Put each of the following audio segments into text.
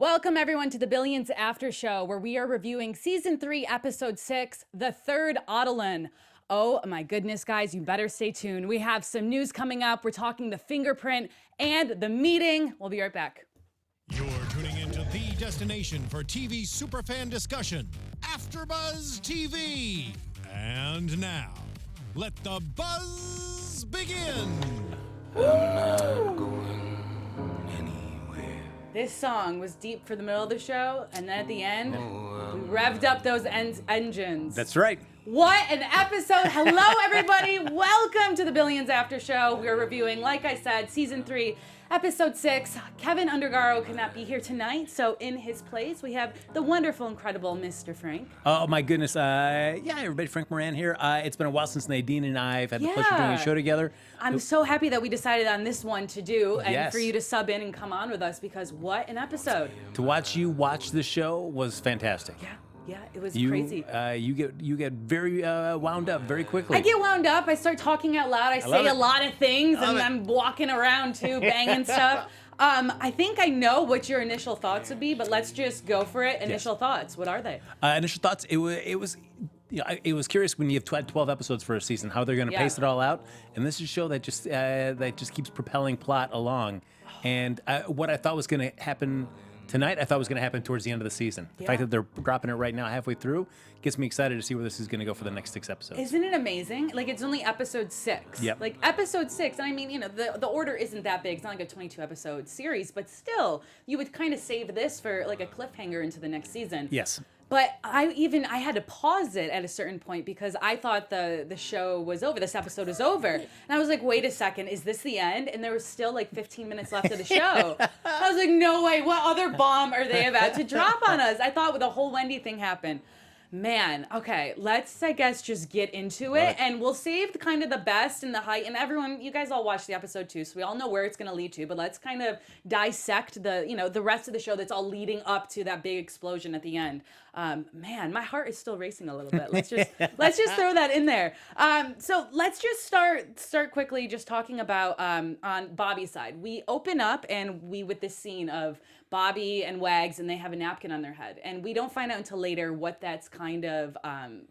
Welcome everyone to the Billions After Show, where we are reviewing Season 3, Episode 6, The Third Autolan. Oh my goodness, guys, you better stay tuned. We have some news coming up. We're talking the fingerprint and the meeting. We'll be right back. You're tuning into the destination for TV superfan discussion, AFTERBUZZ TV. And now, let the buzz begin. I'm not going anywhere. This song was deep for the middle of the show, and then at the end, we revved up those engines. That's right. What an episode. Hello, everybody. Welcome to the Billions After Show. We are reviewing, like I said, Season 3, Episode 6. Kevin Undergaro could not be here tonight, so in his place, we have the wonderful, incredible Mr. Frank. Oh, my goodness. Yeah, everybody, Frank Moran here. It's been a while since Nadine and I have had the pleasure of doing a show together. I'm so happy that we decided on this one to do, and for you to sub in and come on with us, because what an episode. To watch you watch the show was fantastic. Yeah, it was crazy. You get very wound up very quickly. I get wound up. I start talking out loud. I say a lot of things, and I'm walking around too, banging stuff. I think I know what your initial thoughts would be, but let's just go for it. Initial thoughts. What are they? Initial thoughts. It was. You know, it was curious when you have 12 episodes for a season, how they're going to pace it all out. And this is a show that just keeps propelling plot along. And what I thought was going to happen tonight, I thought was going to happen towards the end of the season. The fact that they're dropping it right now halfway through gets me excited to see where this is going to go for the next 6 episodes. Isn't it amazing? Like, it's only episode 6. Yep. Like, episode 6, and I mean, you know, the order isn't that big. It's not like a 22-episode series, but still, you would kind of save this for, like, a cliffhanger into the next season. Yes. But I had to pause it at a certain point because I thought the show was over. This episode is over. And I was like, wait a second, is this the end? And there was still like 15 minutes left of the show. I was like, no way, what other bomb are they about to drop on us? I thought the whole Wendy thing happened. Man, okay, let's, I guess, just get into it, and we'll save kind of the best and the height, and everyone, you guys all watched the episode too, so we all know where it's going to lead to, but let's kind of dissect the rest of the show that's all leading up to that big explosion at the end. Man, my heart is still racing a little bit. Let's just throw that in there. So let's just start quickly just talking about on Bobby's side. We open up and with this scene of Bobby and Wags, and they have a napkin on their head. And we don't find out until later what that's kind of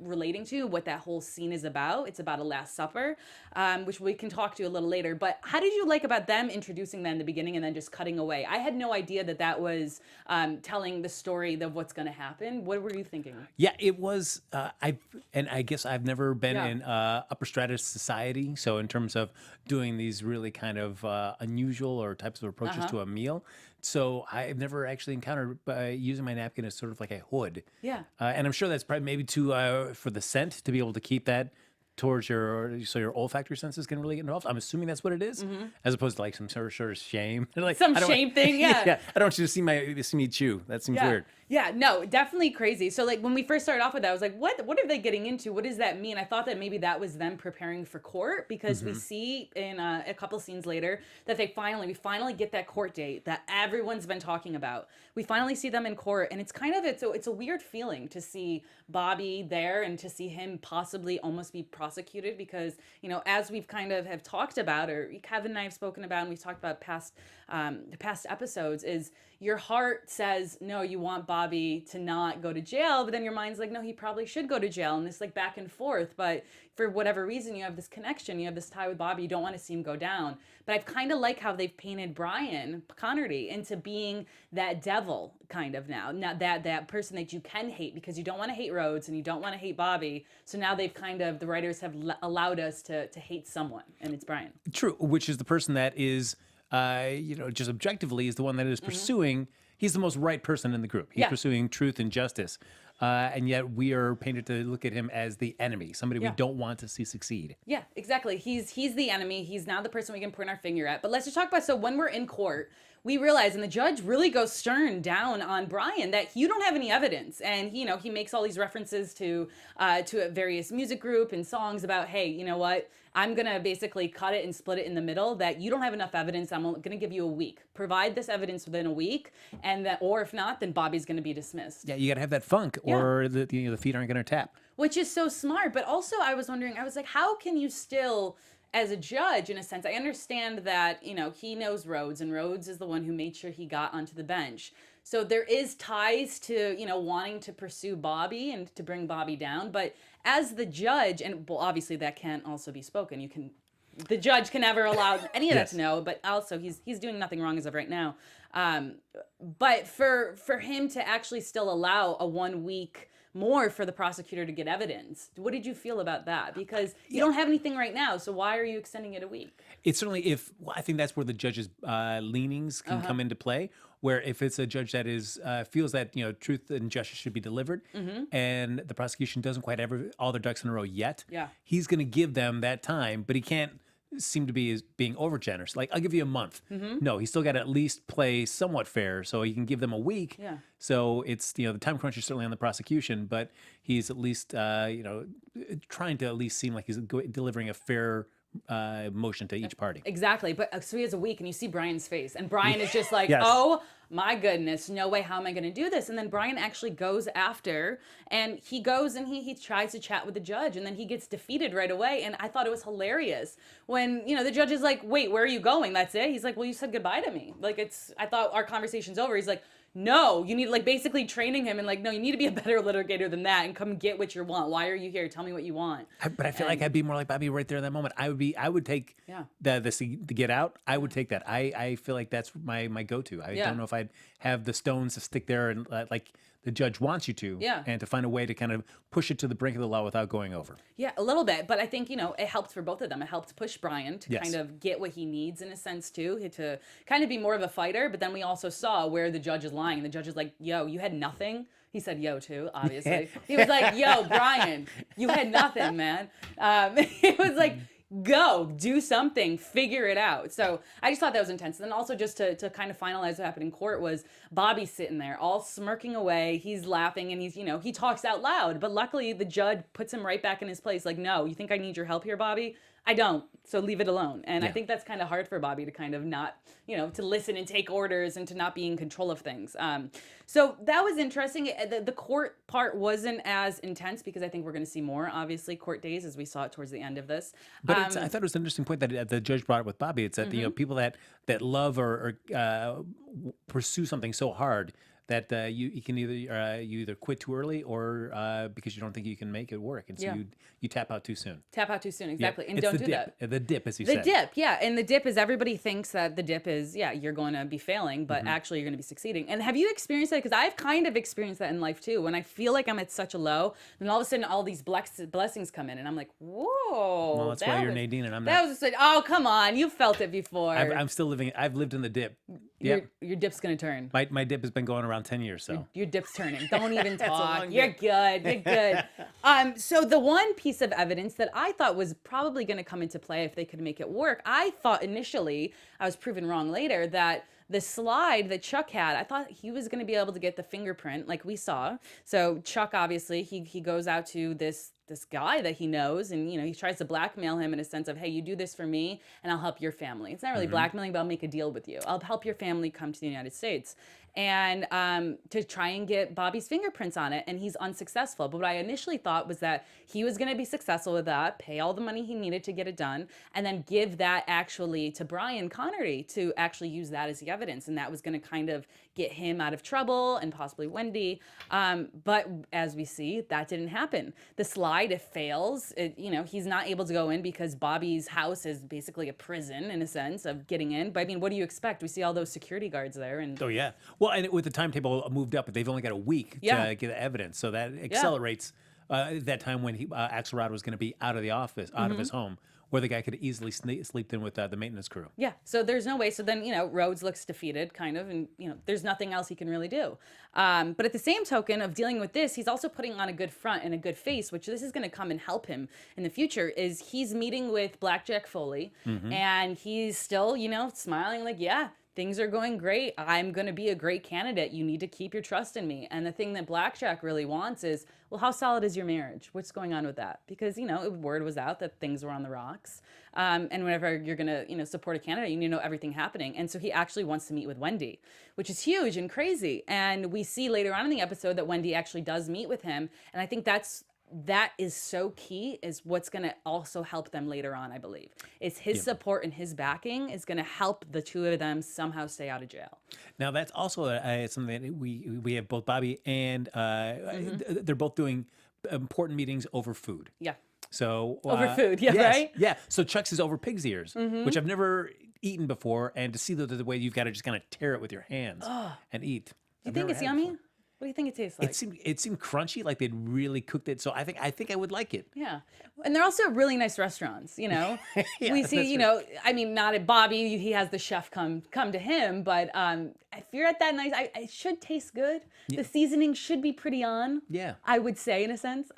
relating to, what that whole scene is about. It's about a Last Supper, which we can talk to a little later. But how did you like about them introducing that in the beginning and then just cutting away? I had no idea that was telling the story of what's going to happen. What were you thinking? Yeah, it was. I guess I've never been in upper stratus society. So in terms of doing these really kind of unusual or types of approaches to a meal. So I've never actually encountered using my napkin as sort of like a hood. Yeah. And I'm sure that's probably maybe for the scent to be able to keep that towards your olfactory senses can really get involved. I'm assuming that's what it is, as opposed to like some sort of shame. Like some shame thing, yeah. I don't want you to see me chew. That seems weird. Yeah, no, definitely crazy. So like when we first started off with that, I was like, what are they getting into? What does that mean? I thought that maybe that was them preparing for court, because we see in a couple scenes later that we finally get that court date that everyone's been talking about. We finally see them in court, and it's kind of it's a weird feeling to see Bobby there and to see him possibly almost be prosecuted, because, you know, as we've kind of have talked about, or Kevin and I have spoken about, and we've talked about past episodes, is your heart says, no, you want Bobby to not go to jail, but then your mind's like, no, he probably should go to jail, and this like back and forth. But for whatever reason, you have this connection, you have this tie with Bobby, you don't want to see him go down. But I've kind of like how they've painted Brian Connerty into being that devil kind of now that person that you can hate, because you don't want to hate Rhoades and you don't want to hate Bobby. So now they've the writers have allowed us to hate someone, and it's Brian. True, which is the person that is, just objectively is the one that is pursuing. He's the most right person in the group. He's pursuing truth and justice. And yet we are painted to look at him as the enemy, somebody we don't want to see succeed. Yeah, exactly. He's the enemy. He's now the person we can point our finger at. But let's just talk about, so when we're in court, we realize, and the judge really goes stern down on Brian, that you don't have any evidence. And, you know, he makes all these references to a various music group and songs about, hey, you know what? I'm going to basically cut it and split it in the middle, that you don't have enough evidence. I'm going to give you a week. Provide this evidence within a week, or if not, then Bobby's going to be dismissed. Yeah, you got to have that funk, or the feet aren't going to tap. Which is so smart. But also I was wondering, I was like, how can you still, as a judge, in a sense, I understand that, you know, he knows Rhoades, and Rhoades is the one who made sure he got onto the bench. So there is ties to, wanting to pursue Bobby and to bring Bobby down. But as the judge, and well, obviously that can't also be spoken. The judge can never allow any of that to know, but also he's doing nothing wrong as of right now. But for him to actually still allow a 1 week more for the prosecutor to get evidence, what did you feel about that? Because you don't have anything right now, so why are you extending it a week? It's certainly I think that's where the judge's leanings can come into play. Where if it's a judge that is feels that truth and justice should be delivered, and the prosecution doesn't quite have all their ducks in a row yet, he's going to give them that time, but he can't seem to be being over generous. Like, I'll give you a month. No, he's still got to at least play somewhat fair, so he can give them a week. So it's the time crunch is certainly on the prosecution, but he's at least trying to at least seem like he's delivering a fair motion to each party. Exactly. But so he has a week, and you see Brian's face, and Brian is just like, Yes. oh my goodness, no way, how am I going to do this? And then Brian actually goes after, and he goes and he tries to chat with the judge, and then he gets defeated right away. And I thought it was hilarious when, the judge is like, wait, where are you going? That's it? He's like, well, you said goodbye to me. Like, I thought our conversation's over. He's like, no, you need, like, basically training him and like, no, you need to be a better litigator than that and come get what you want. Why are you here? Tell me what you want. But I feel like I'd be more like Bobby right there in that moment. I would take the get out. I would take that. I feel like that's my go-to. I don't know if I'd have the stones to stick there and like the judge wants you to, and to find a way to kind of push it to the brink of the law without going over. Yeah, a little bit. But I think, it helped for both of them. It helped push Brian to kind of get what he needs in a sense, too, to kind of be more of a fighter. But then we also saw where the judge is lying. The judge is like, yo, you had nothing. He said yo, too, obviously. He was like, yo, Brian, you had nothing, man. It was like, go, do something, figure it out. So I just thought that was intense. And then also just to kind of finalize what happened in court was Bobby sitting there all smirking away. He's laughing and he's, he talks out loud. But luckily the judge puts him right back in his place. Like, no, you think I need your help here, Bobby? I don't. So leave it alone. And I think that's kind of hard for Bobby to kind of not, to listen and take orders and to not be in control of things. So that was interesting. The court part wasn't as intense because I think we're going to see more, obviously, court days as we saw it towards the end of this. But I thought it was an interesting point that the judge brought up with Bobby. It's that, people that love or pursue something so hard that you can either quit too early or because you don't think you can make it work, and so you tap out too soon. Tap out too soon, exactly, and don't do that. The dip, as you said. The dip, and the dip is everybody thinks that the dip is you're going to be failing, but actually you're going to be succeeding. And have you experienced that? Because I've kind of experienced that in life too. When I feel like I'm at such a low, then all of a sudden all these blessings come in, and I'm like, whoa. Well, that's why you're Nadine, and I'm not. That was just oh come on, you felt it before. I'm still living. I've lived in the dip. Your dip's gonna turn. My dip has been going around 10 years, so. Your dip's turning. Don't even talk. You're good. You're good. So the one piece of evidence that I thought was probably going to come into play if they could make it work, I thought initially, I was proven wrong later, that the slide that Chuck had, I thought he was going to be able to get the fingerprint like we saw. So Chuck, obviously, he goes out to this guy that he knows, and he tries to blackmail him in a sense of, hey, you do this for me and I'll help your family. It's not really blackmailing, but I'll make a deal with you. I'll help your family come to the United States. And to try and get Bobby's fingerprints on it, and he's unsuccessful. But what I initially thought was that he was going to be successful with that, pay all the money he needed to get it done, and then give that actually to Brian Connery to actually use that as the evidence, and that was going to kind of get him out of trouble and possibly Wendy. But as we see, that didn't happen. The slide, it fails. He's not able to go in because Bobby's house is basically a prison in a sense of getting in. But I mean, what do you expect? We see all those security guards there, and oh yeah. Well, and with the timetable moved up, they've only got a week to get the evidence, so that accelerates that time when Axelrod was going to be out of the office, out of his home, where the guy could easily sleep in with the maintenance crew. Yeah. So there's no way. So then, Rhoades looks defeated, kind of, and, there's nothing else he can really do. But at the same token of dealing with this, he's also putting on a good front and a good face, which this is going to come and help him in the future, is he's meeting with Blackjack Foley, and he's still, smiling like, things are going great. I'm going to be a great candidate. You need to keep your trust in me. And the thing that Blackjack really wants is, well, how solid is your marriage? What's going on with that? Because, word was out that things were on the rocks. And whenever you're going to, support a candidate, you need to know everything happening. And so he actually wants to meet with Wendy, which is huge and crazy. And we see later on in the episode that Wendy actually does meet with him. And I think that's that is so key, is what's going to also help them later on, I believe. It's his support and his backing is going to help the two of them somehow stay out of jail. Now, that's also something that we have both Bobby and they're both doing important meetings over food. Yeah. So over food, yeah, yes, right? Yeah. So Chuck's is over pig's ears, which I've never eaten before, and to see the way you've got to just kind of tear it with your hands and eat. Do you think it's yummy? What do you think it tastes like? It seemed crunchy, like they'd really cooked it. So I think I would like it. Yeah. And they're also really nice restaurants, you know. Yeah, we see, you know, I mean, not at Bobby, he has the chef come to him, but if you're at that nice, it should taste good. The seasoning should be pretty on. Yeah. I would say, in a sense.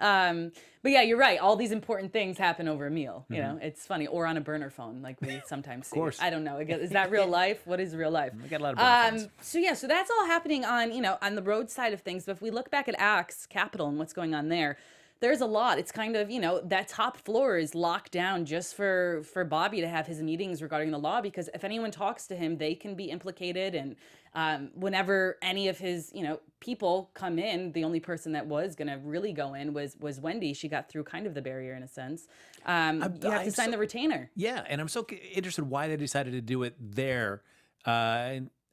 But yeah, you're right. All these important things happen over a meal. You know, it's funny, or on a burner phone, like we sometimes see. Of course. I don't know. Is that real life? What is real life? We got a lot of burner phones. So yeah, so that's all happening on, you know, on the road side of things. But if we look back at Axe Capital and what's going on there, there's a lot. It's kind of, you know, that top floor is locked down just for Bobby to have his meetings regarding the law, because if anyone talks to him, they can be implicated. And whenever any of his, you know, people come in, the only person that was going to really go in was Wendy. She got through kind of the barrier in a sense. You have to sign the retainer. Yeah, and I'm so interested why they decided to do it there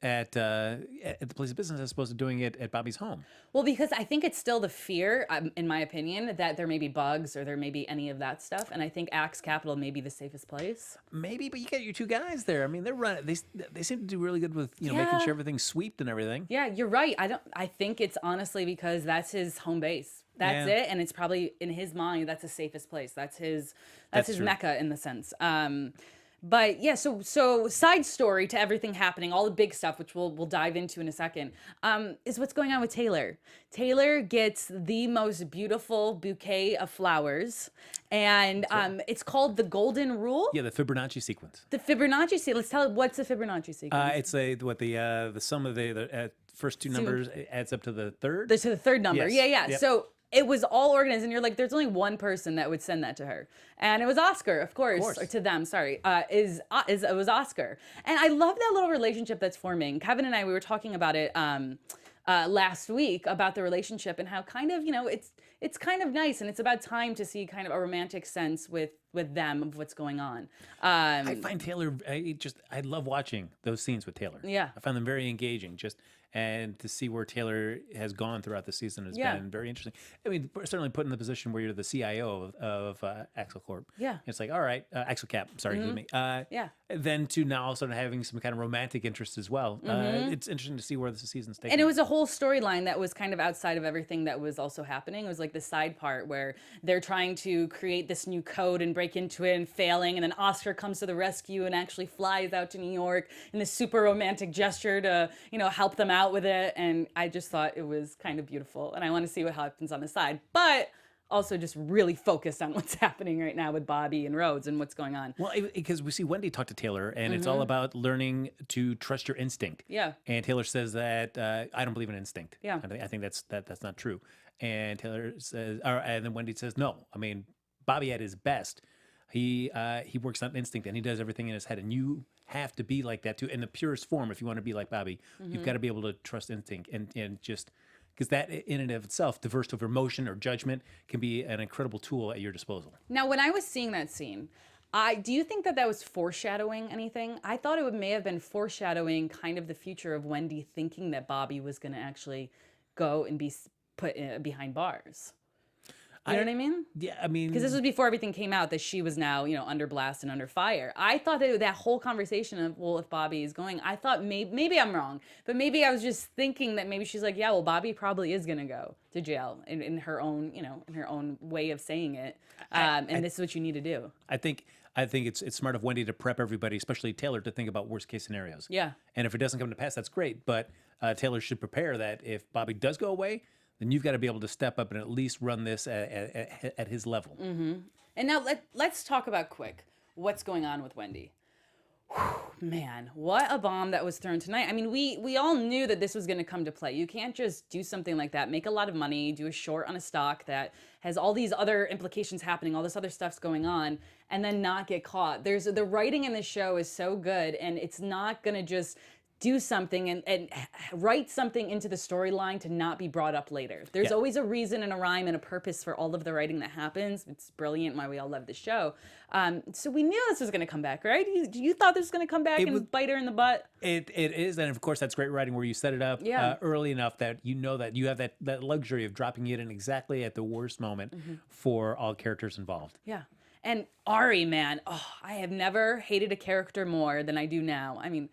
at the place of business as opposed to doing it at Bobby's home. Well, because I think it's still the fear, in my opinion, that there may be bugs or there may be any of that stuff. And I think Axe Capital may be the safest place. Maybe, but you got your two guys there. I mean, they're running. They seem to do really good with, you know, making sure everything's sweeped and everything. Yeah, you're right. I think it's honestly because that's his home base. That's it, and it's probably in his mind that's the safest place. That's his true. mecca in the sense. But yeah, so side story to everything happening, all the big stuff, which we'll dive into in a second, is what's going on with Taylor. Taylor gets the most beautiful bouquet of flowers, and it's called the Golden Rule. Yeah, the Fibonacci sequence. The Fibonacci sequence. Let's tell it, what's the Fibonacci sequence? It's the sum of the first two numbers adds up to the third. To the third number. Yes. Yeah. Yep. So it was all organized, and you're like, there's only one person that would send that to her, and it was Oscar, of course. Or to them. Sorry, it was Oscar, and I love that little relationship that's forming. Kevin and I, we were talking about it last week about the relationship and how kind of, you know, it's kind of nice, and it's about time to see kind of a romantic sense with them of what's going on. I find Taylor, I love watching those scenes with Taylor. Yeah. I find them very engaging. And to see where Taylor has gone throughout the season has been very interesting. I mean, we're certainly put in the position where you're the CIO of Axel Corp. Yeah. It's like, all right, Axel Cap, sorry, excuse me. Then to now also having some kind of romantic interest as well. It's interesting to see where the season's taking. And it was a whole storyline that was kind of outside of everything that was also happening. It was like the side part where they're trying to create this new code and break into it and failing. And then Oscar comes to the rescue and actually flies out to New York in this super romantic gesture to, you know, help them out with it. And I just thought it was kind of beautiful. And I want to see what happens on the side. But also just really focused on what's happening right now with Bobby and Rhoades and what's going on. Well, because we see Wendy talk to Taylor, and it's all about learning to trust your instinct. Yeah. And Taylor says that I don't believe in instinct. Yeah. I think that's not true. And Taylor says, and then Wendy says, no. I mean, Bobby at his best, he works on instinct and he does everything in his head, and you have to be like that too in the purest form. If you want to be like Bobby, you've got to be able to trust instinct and just. Because that in and of itself, diverse over emotion or judgment, can be an incredible tool at your disposal. Now, when I was seeing that scene, do you think that was foreshadowing anything? I thought it may have been foreshadowing kind of the future of Wendy thinking that Bobby was going to actually go and be put behind bars. You know what I mean? Yeah, I mean... Because this was before everything came out that she was now, you know, under blast and under fire. I thought that whole conversation of, well, if Bobby is going, I thought maybe I'm wrong, but maybe I was just thinking that maybe she's like, yeah, well, Bobby probably is going to go to jail in her own, you know, in her own way of saying it. And this is what you need to do. I think it's smart of Wendy to prep everybody, especially Taylor, to think about worst case scenarios. Yeah. And if it doesn't come to pass, that's great. But Taylor should prepare that if Bobby does go away, then you've got to be able to step up and at least run this at his level. Mm-hmm. And now let's talk about quick what's going on with Wendy. Whew, man, what a bomb that was thrown tonight. I mean, we all knew that this was going to come to play. You can't just do something like that, make a lot of money, do a short on a stock that has all these other implications happening, all this other stuff's going on, and then not get caught. The writing in this show is so good, and it's not going to just do something and write something into the storyline to not be brought up later. There's always a reason and a rhyme and a purpose for all of the writing that happens. It's brilliant why we all love the show. So we knew this was going to come back, right? You thought this was going to come back and bite her in the butt? It is, and of course that's great writing where you set it up early enough that you know that you have that luxury of dropping it in exactly at the worst moment for all characters involved. Yeah. And Ari, man, I have never hated a character more than I do now. I mean,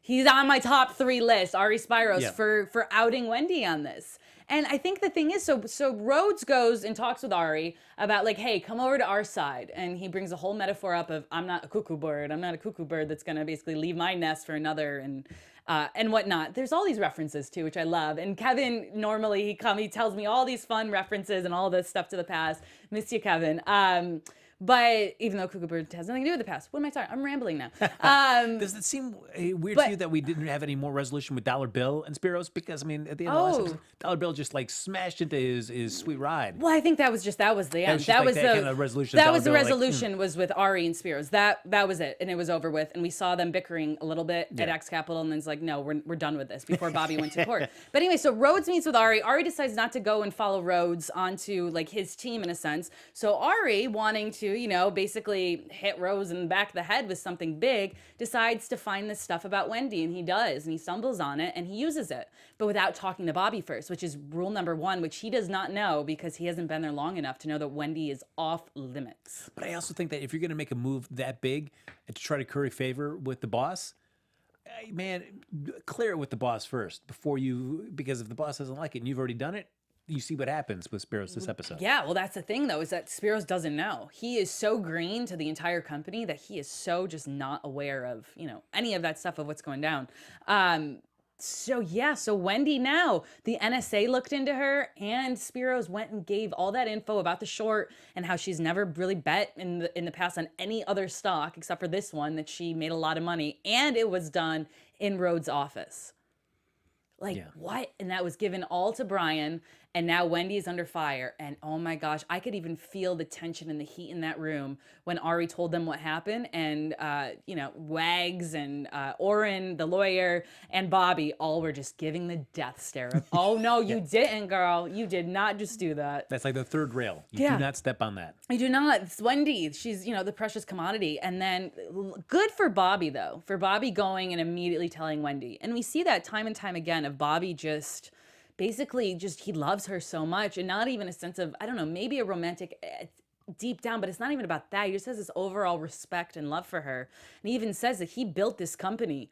he's on my top 3 list, Ari Spyros, for outing Wendy on this. And I think the thing is, so Rhoades goes and talks with Ari about like, hey, come over to our side. And he brings a whole metaphor up of, I'm not a cuckoo bird. I'm not a cuckoo bird that's going to basically leave my nest for another and whatnot. There's all these references too, which I love. And Kevin, normally he tells me all these fun references and all this stuff to the past. Miss you, Kevin. But even though Cuckoo Bird has nothing to do with the past, what am I talking? I'm rambling now. Does it seem weird to you that we didn't have any more resolution with Dollar Bill and Spiros? Because I mean, at the end of the last episode, Dollar Bill just like smashed into his sweet ride. Well, I think that was the end. That was the resolution. That was the resolution was with Ari and Spiros. That was it, and it was over with. And we saw them bickering a little bit at X Capital, and then it's like, no, we're done with this before Bobby went to court. But anyway, so Rhoades meets with Ari. Ari decides not to go and follow Rhoades onto like his team in a sense. So Ari, wanting to, basically hit Rose in the back of the head with something big, decides to find this stuff about Wendy, and he does, and he stumbles on it, and he uses it, but without talking to Bobby first, which is rule number 1, which he does not know because he hasn't been there long enough to know that Wendy is off limits. But I also think that if you're going to make a move that big and to try to curry favor with the boss, man, clear it with the boss first because if the boss doesn't like it and you've already done it, you see what happens with Spiros this episode. Yeah, well, that's the thing, though, is that Spiros doesn't know. He is so green to the entire company that he is so just not aware of, any of that stuff of what's going down. So Wendy now, the NSA looked into her, and Spiros went and gave all that info about the short and how she's never really bet in the past on any other stock except for this one that she made a lot of money, and it was done in Rhoades' office. What? And that was given all to Brian, and now Wendy is under fire. And oh my gosh, I could even feel the tension and the heat in that room when Ari told them what happened. And, Wags and Oren, the lawyer, and Bobby all were just giving the death stare of, oh no, you didn't, girl. You did not just do that. That's like the third rail. You do not step on that. You do not. It's Wendy. She's, the precious commodity. And then good for Bobby, though, for Bobby going and immediately telling Wendy. And we see that time and time again of Bobby just basically he loves her so much, and not even a sense of, I don't know, maybe a romantic deep down, but it's not even about that. He just has this overall respect and love for her. And he even says that he built this company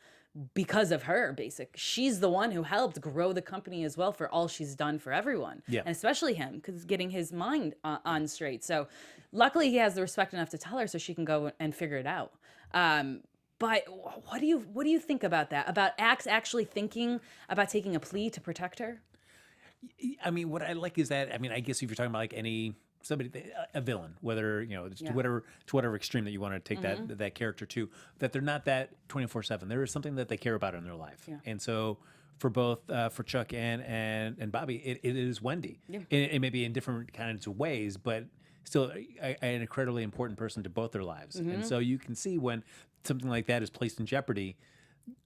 because of her, she's the one who helped grow the company as well for all she's done for everyone. Yeah. And especially him, because getting his mind on straight. So luckily he has the respect enough to tell her so she can go and figure it out. But what do you think about that? About Axe actually thinking about taking a plea to protect her? I mean, what I like is that, I guess if you're talking about like a villain, whether, to whatever extreme that you want to take that character to, that they're not that 24/7. There is something that they care about in their life. Yeah. And so for both, for Chuck and Bobby, it is Wendy. Yeah. It may be in different kinds of ways, but still an incredibly important person to both their lives. And so you can see when something like that is placed in jeopardy,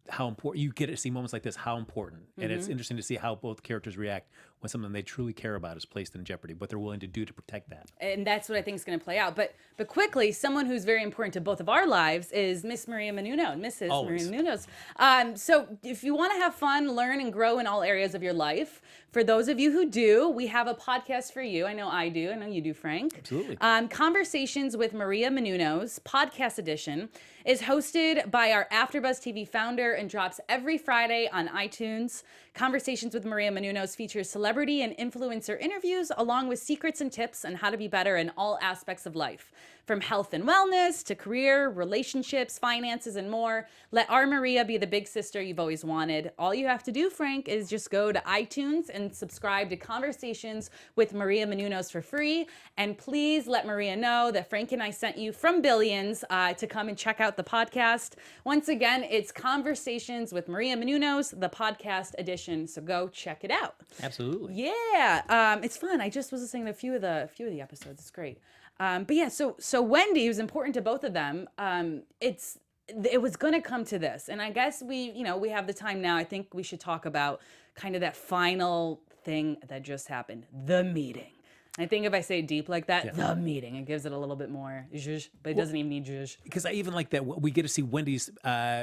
how important you get to see moments like this, how important. And it's interesting to see how both characters react when something they truly care about is placed in jeopardy, what they're willing to do to protect that. And that's what I think is going to play out. But quickly, someone who's very important to both of our lives is Miss Maria Menounos, Mrs. Always. Maria Menounos. So if you want to have fun, learn, and grow in all areas of your life, for those of you who do, we have a podcast for you. I know I do. I know you do, Frank. Absolutely. Conversations with Maria Menounos, podcast edition, is hosted by our AfterBuzz TV founder and drops every Friday on iTunes. Conversations with Maria Menounos features celebrity and influencer interviews along with secrets and tips on how to be better in all aspects of life. From health and wellness to career, relationships, finances, and more. Let our Maria be the big sister you've always wanted. All you have to do, Frank, is just go to iTunes and subscribe to Conversations with Maria Menounos for free. And please let Maria know that Frank and I sent you from Billions to come and check out the podcast. Once again, it's Conversations with Maria Menounos, the podcast edition. So go check it out. Absolutely. Yeah, it's fun. I just was listening to a few of the episodes. It's great. But yeah, so Wendy, who's important to both of them, it's it was going to come to this. And I guess we have the time now. I think we should talk about kind of that final thing that just happened, the meeting. I think if I say it deep like that, the meeting, it gives it a little bit more zhuzh, but it doesn't even need zhuzh. Because I even like that we get to see Wendy's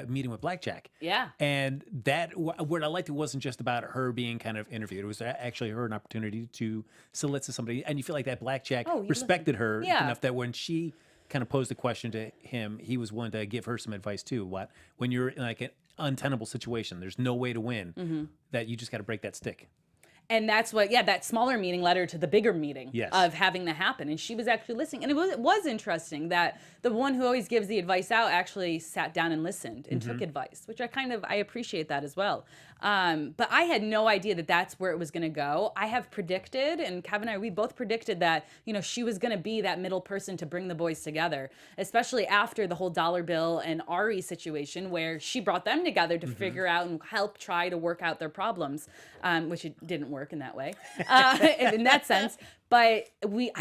meeting with Blackjack. Yeah. And that, what I liked, it wasn't just about her being kind of interviewed. It was actually her an opportunity to solicit somebody. And you feel like that Blackjack respected her enough that when she kind of posed the question to him, he was willing to give her some advice too. When you're in like an untenable situation, there's no way to win, that you just got to break that stick. And that's what, that smaller meeting led her to the bigger meeting of having that happen. And she was actually listening. And it was interesting that the one who always gives the advice out actually sat down and listened and took advice, which I appreciate that as well. But I had no idea that that's where it was going to go. I have predicted, and Kevin and I, we both predicted that, she was going to be that middle person to bring the boys together, especially after the whole Dollar Bill and Ari situation where she brought them together to figure out and help try to work out their problems, which it didn't work in that way, in that sense. But we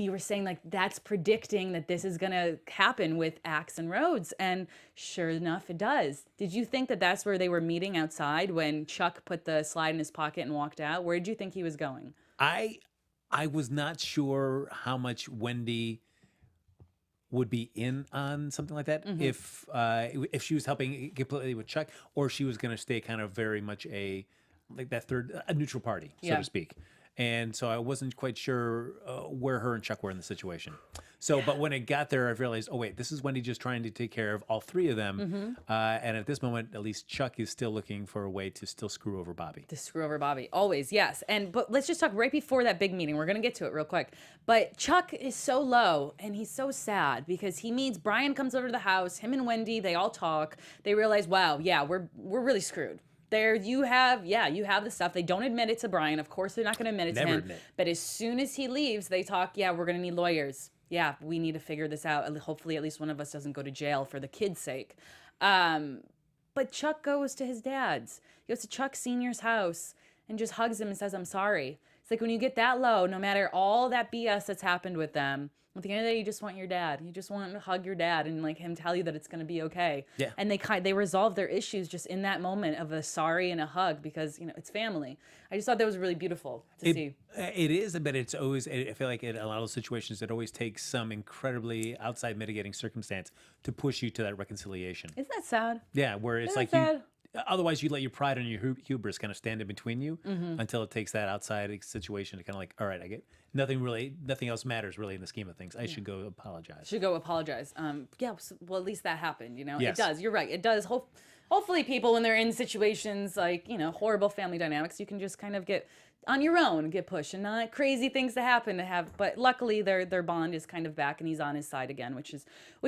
were saying like that's predicting that this is gonna happen with Axe and Rhoades, and sure enough, it does. Did you think that that's where they were meeting outside when Chuck put the slide in his pocket and walked out? Where did you think he was going? I was not sure how much Wendy would be in on something like that, if she was helping completely with Chuck, or she was going to stay kind of very much a neutral party, so to speak. And so I wasn't quite sure where her and Chuck were in the situation. So, but when it got there, I realized, oh wait, this is Wendy just trying to take care of all three of them. And at this moment, at least Chuck is still looking for a way to still screw over Bobby. To screw over Bobby, always, yes. But let's just talk right before that big meeting. We're gonna get to it real quick. But Chuck is so low and he's so sad because he meets Brian comes over to the house. Him and Wendy, they all talk. They realize, wow, yeah, we're really screwed. There you have the stuff. They don't admit it to Brian. Of course, they're not going to admit it to him. But as soon as he leaves, they talk, we're going to need lawyers. Yeah, we need to figure this out. Hopefully, at least one of us doesn't go to jail for the kids' sake. But Chuck goes to his dad's. He goes to Chuck Sr.'s house and just hugs him and says, I'm sorry. It's like when you get that low, no matter all that BS that's happened with them, at the end of the day, you just want your dad. You just want to hug your dad and like him tell you that it's going to be okay. Yeah. And they resolve their issues just in that moment of a sorry and a hug because, it's family. I just thought that was really beautiful to see. It is, but it's always, I feel like in a lot of those situations, it always takes some incredibly outside mitigating circumstance to push you to that reconciliation. Isn't that sad? Yeah, where it's like otherwise, you let your pride and your hubris kind of stand in between you until it takes that outside situation to kind of like, all right, I get nothing else matters really in the scheme of things. I should go apologize. Well, at least that happened, Yes. It does. You're right. It does. Hopefully people, when they're in situations like, horrible family dynamics, you can just kind of get on your own, get pushed, and not crazy things to happen to have. But luckily, their bond is kind of back, and he's on his side again, which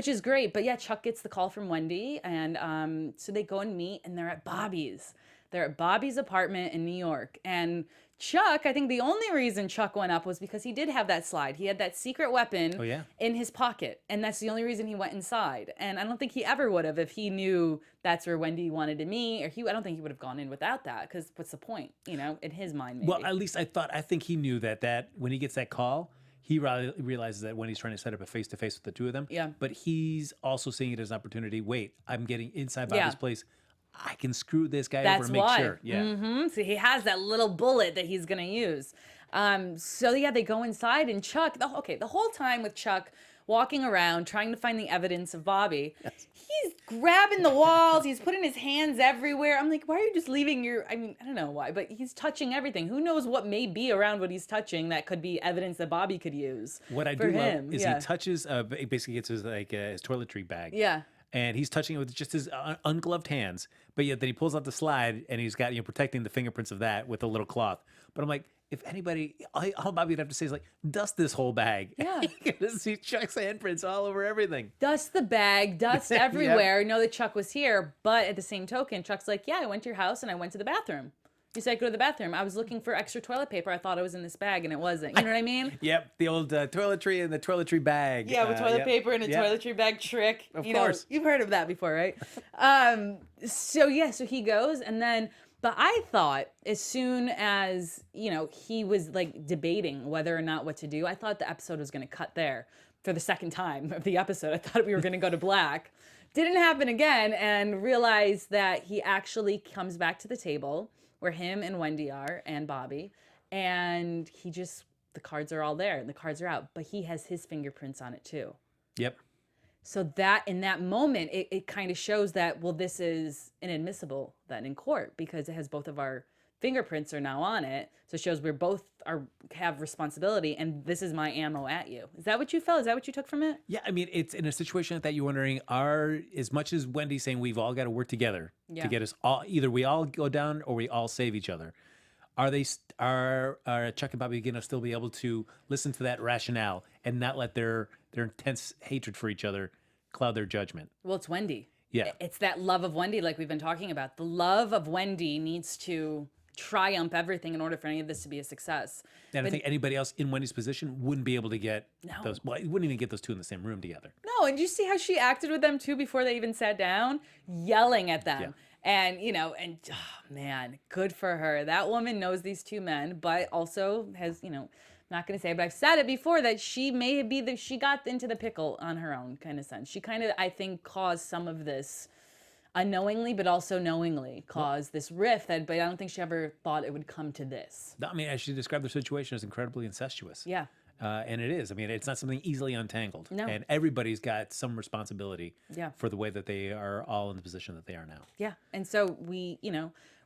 is great. But yeah, Chuck gets the call from Wendy, and so they go and meet, and they're at Bobby's. They're at Bobby's apartment in New York, and Chuck, I think the only reason Chuck went up was because he did have that slide. He had that secret weapon in his pocket, and that's the only reason he went inside. And I don't think he ever would have if he knew that's where Wendy wanted to meet, or I don't think he would have gone in without that, because what's the point, in his mind, maybe. Well, at least I think he knew that when he gets that call, he realizes that when he's trying to set up a face-to-face with the two of them, but he's also seeing it as an opportunity. Wait, I'm getting inside Bobby's place. I can screw this guy over and make sure. Yeah. So he has that little bullet that he's going to use. They go inside, and Chuck, the whole time with Chuck walking around trying to find the evidence of Bobby, he's grabbing the walls, he's putting his hands everywhere. I'm like, why are you just leaving I don't know why, but he's touching everything. Who knows what may be around what he's touching that could be evidence that Bobby could use. What I do love is he touches, he basically gets his toiletry bag. Yeah. And he's touching it with just his ungloved hands, but yet then he pulls out the slide and he's got protecting the fingerprints of that with a little cloth. But I'm like, if anybody, all Bobby would have to say is like, dust this whole bag. Yeah, you're gonna see Chuck's handprints all over everything. Dust the bag, dust everywhere. Know that Chuck was here, but at the same token, Chuck's like, I went to your house and I went to the bathroom. You said go to the bathroom. I was looking for extra toilet paper. I thought it was in this bag, and it wasn't. You know what I mean? Yep, the old toiletry and the toiletry bag. Yeah, with toilet paper and a toiletry bag trick. Of course. You've heard of that before, right? So he goes, and then, but I thought as soon as, he was like debating whether or not what to do, I thought the episode was going to cut there for the second time of the episode. I thought we were going to go to black. Didn't happen again, and realized that he actually comes back to the table where him and Wendy are and Bobby, and the cards are all there and the cards are out, but he has his fingerprints on it too. Yep. So that in that moment, it kind of shows that, well, this is inadmissible then in court because it has both of our fingerprints are now on it. So it shows we're both have responsibility, and this is my ammo at you. Is that what you felt? Is that what you took from it? Yeah, I mean, it's in a situation like that you're wondering, as much as Wendy's saying we've all got to work together to get us all, either we all go down or we all save each other. Are Chuck and Bobby going to still be able to listen to that rationale and not let their intense hatred for each other cloud their judgment? Well, it's Wendy. Yeah. It's that love of Wendy like we've been talking about. The love of Wendy needs to triumph everything in order for any of this to be a success. And I think anybody else in Wendy's position wouldn't be able to get those. Well, you wouldn't even get those two in the same room together. No, and you see how she acted with them too before they even sat down, yelling at them. Yeah. And, oh, man, good for her. That woman knows these two men, but also has, I'm not going to say it, but I've said it before that she may be she got into the pickle on her own kind of sense. She kind of, I think, caused some of this unknowingly, but also knowingly caused this rift but I don't think she ever thought it would come to this. I mean, as she described the situation as incredibly incestuous. Yeah. And it is. I mean, it's not something easily untangled. No. And everybody's got some responsibility Yeah. for the way that they are all in the position that they are now. Yeah. And so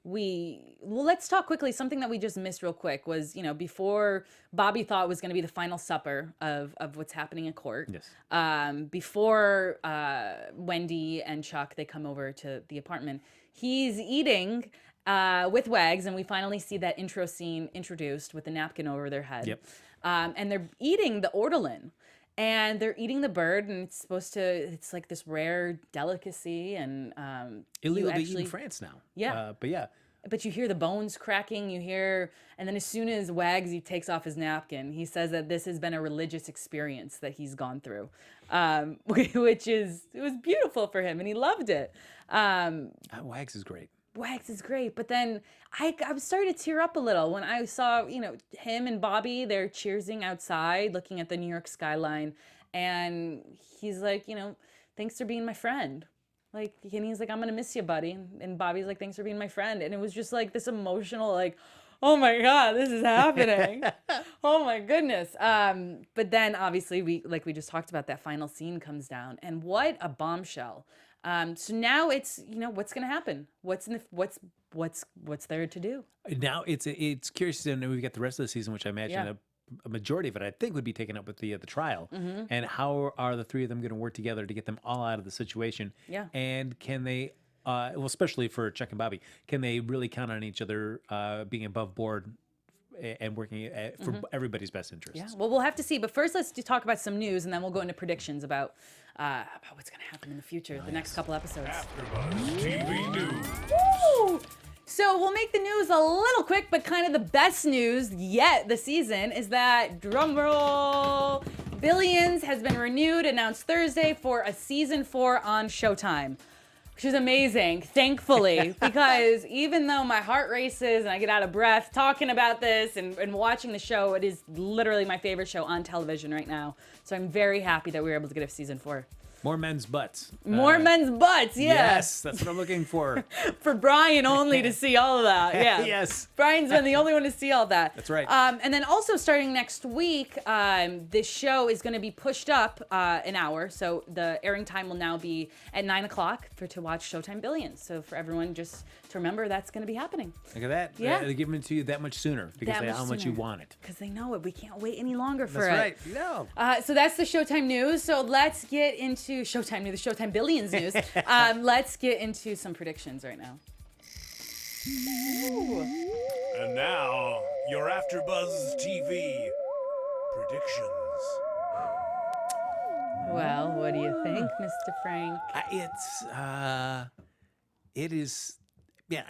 let's talk quickly. Something that we just missed real quick was, before Bobby thought it was going to be the final supper of what's happening in court. Yes. Before Wendy and Chuck, they come over to the apartment, he's eating with Wags, and we finally see that intro scene introduced with the napkin over their head. Yep. And they're eating the ortolan. And they're eating the bird, and it's like this rare delicacy, and Illegal to eat in France now. Yeah. But yeah. But you hear the bones cracking, and then as soon as Wagsy takes off his napkin, he says that this has been a religious experience that he's gone through, it was beautiful for him, and he loved it. Wags is great. Wags is great, but then I was starting to tear up a little when I saw, him and Bobby, they're cheersing outside, looking at the New York skyline, and he's like, thanks for being my friend. Like, and he's like, I'm gonna miss you, buddy. And Bobby's like, thanks for being my friend. And it was just like this emotional, like, oh my God, this is happening. Oh my goodness. But then obviously we just talked about, that final scene comes down, and what a bombshell. So now it's, what's going to happen? What's there to do? Now it's curious to know, we've got the rest of the season, which I imagine a majority of it, I think, would be taken up with the trial. Mm-hmm. And how are the three of them going to work together to get them all out of the situation? Yeah. And can they, especially for Chuck and Bobby, can they really count on each other being above board and working for everybody's best interests? Yeah. Well, we'll have to see. But first, let's talk about some news, and then we'll go into predictions about what's going to happen in the future, the next couple episodes. AfterBuzz TV News. Woo! So we'll make the news a little quick, but kind of the best news yet this season is that, drumroll, Billions has been renewed, announced Thursday for a season 4 on Showtime, which is amazing, thankfully, because even though my heart races and I get out of breath talking about this and watching the show, it is literally my favorite show on television right now. So I'm very happy that we were able to get a season 4. More men's butts. More men's butts, yeah. Yes, that's what I'm looking for. For Brian only to see all of that, yeah. Yes. Brian's been the only one to see all that. That's right. And then also starting next week, this show is going to be pushed up an hour. So the airing time will now be at 9 o'clock to watch Showtime Billions. So for everyone, just to remember that's going to be happening. Look at that. Yeah. They're giving it to you that much sooner because That they know much how much you sooner. want it. Because they know it. We can't wait any longer for That's it. right. No. So that's the Showtime news. So let's get into Showtime news, the Showtime Billions news. Let's get into some predictions right now. Ooh. And now, your AfterBuzz TV predictions. Well, what do you think, Mr. Frank? It is, yeah,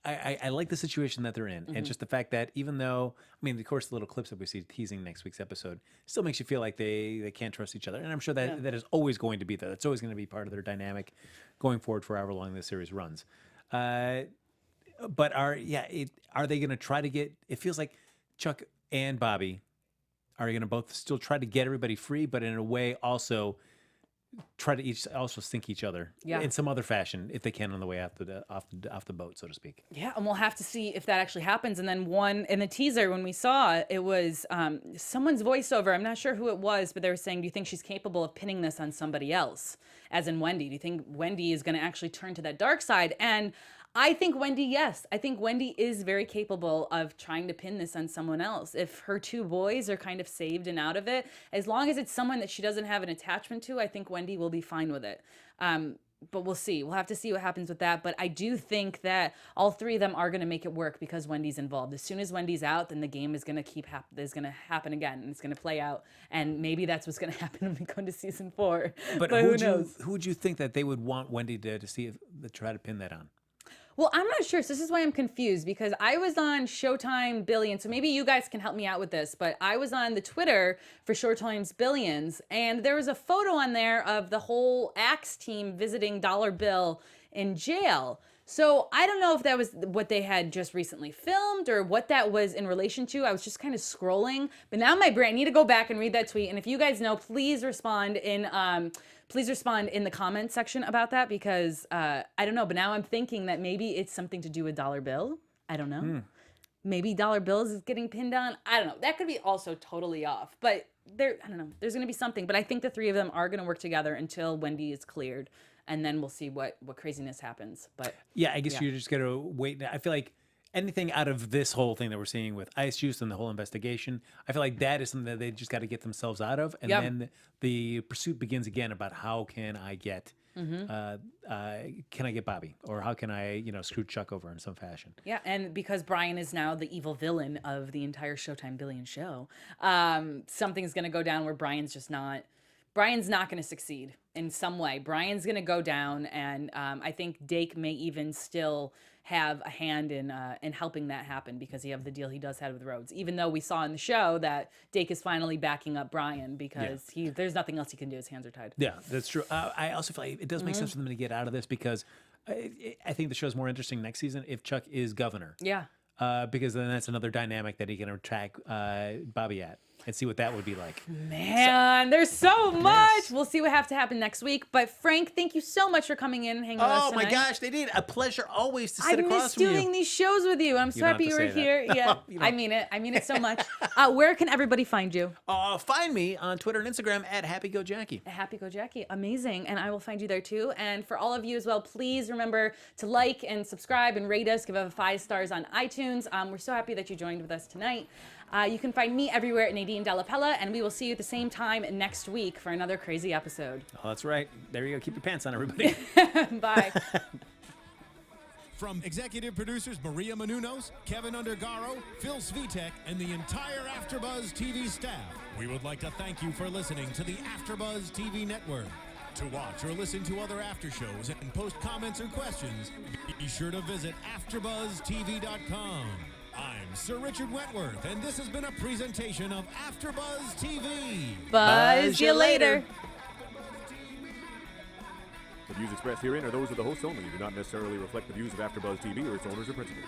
I like the situation that they're in. And just the fact that even though, I mean, of course, the little clips that we see teasing next week's episode still makes you feel like they can't trust each other. And I'm sure that that is always going to be there. That's always going to be part of their dynamic going forward for however long this series runs. But are they going to try to get, it feels like Chuck and Bobby are going to both still try to get everybody free, but in a way also try to each also sink each other in some other fashion if they can on the way off the boat, so to speak. Yeah, and we'll have to see if that actually happens. And then one in the teaser when we saw it was someone's voiceover. I'm not sure who it was, but they were saying, "Do you think she's capable of pinning this on somebody else?" As in Wendy. Do you think Wendy is going to actually turn to that dark side? And I think Wendy, yes. I think Wendy is very capable of trying to pin this on someone else. If her two boys are kind of saved and out of it, as long as it's someone that she doesn't have an attachment to, I think Wendy will be fine with it. But we'll see. We'll have to see what happens with that. But I do think that all three of them are going to make it work because Wendy's involved. As soon as Wendy's out, then the game is going to is going to happen again, and it's going to play out. And maybe that's what's going to happen when we go into season 4. But who knows? Who would you think that they would want Wendy to see if to try to pin that on? Well, I'm not sure. So this is why I'm confused, because I was on Showtime Billions. So maybe you guys can help me out with this. But I was on the Twitter for Showtimes Billions, and there was a photo on there of the whole Axe team visiting Dollar Bill in jail. So I don't know if that was what they had just recently filmed or what that was in relation to. I was just kind of scrolling. But now my brain, I need to go back and read that tweet. And if you guys know, please respond in the comment section about that, because I don't know. But now I'm thinking that maybe it's something to do with Dollar Bill. I don't know. Maybe Dollar Bills is getting pinned on. I don't know. That could be also totally off. But I don't know. There's going to be something. But I think the three of them are going to work together until Wendy is cleared. And then we'll see what craziness happens. But yeah, I guess you're just going to wait. I feel like anything out of this whole thing that we're seeing with Ice Juice and the whole investigation, I feel like that is something that they just got to get themselves out of. And then the pursuit begins again about how can I get Bobby, or how can I, screw Chuck over in some fashion. Yeah, and because Brian is now the evil villain of the entire Showtime Billion show, something's going to go down where Brian's not going to succeed in some way. Brian's going to go down, and I think Dake may even still have a hand in helping that happen because he have the deal he does have with Rhoades. Even though we saw in the show that Dake is finally backing up Brian because there's nothing else he can do. His hands are tied. Yeah, that's true. I also feel like it does make sense for them to get out of this because I think the show's more interesting next season if Chuck is governor. Yeah. Because then that's another dynamic that he can attack Bobby at and see what that would be like. Man, there's so much. Yes. We'll see what have to happen next week. But Frank, thank you so much for coming in and hanging with us tonight. Oh my gosh, Nadine, a pleasure always to sit across from you. I miss doing these shows with you. I'm so happy you were here. Yeah, I mean it. I mean it so much. Where can everybody find you? Find me on Twitter and Instagram at HappyGoJackie. HappyGoJackie, amazing. And I will find you there too. And for all of you as well, please remember to like and subscribe and rate us. Give us 5 stars on iTunes. We're so happy that you joined with us tonight. You can find me everywhere at Nadine, Della, Pelle, and we will see you at the same time next week for another crazy episode. Oh, that's right. There you go. Keep your pants on, everybody. Bye. From executive producers Maria Menounos, Kevin Undergaro, Phil Svitek, and the entire AfterBuzz TV staff, we would like to thank you for listening to the AfterBuzz TV network. To watch or listen to other after shows and post comments or questions, be sure to visit AfterBuzzTV.com. I'm Sir Richard Wentworth, and this has been a presentation of AfterBuzz TV. Buzz you later. The views expressed herein are those of the hosts only and do not necessarily reflect the views of AfterBuzz TV or its owners or principals.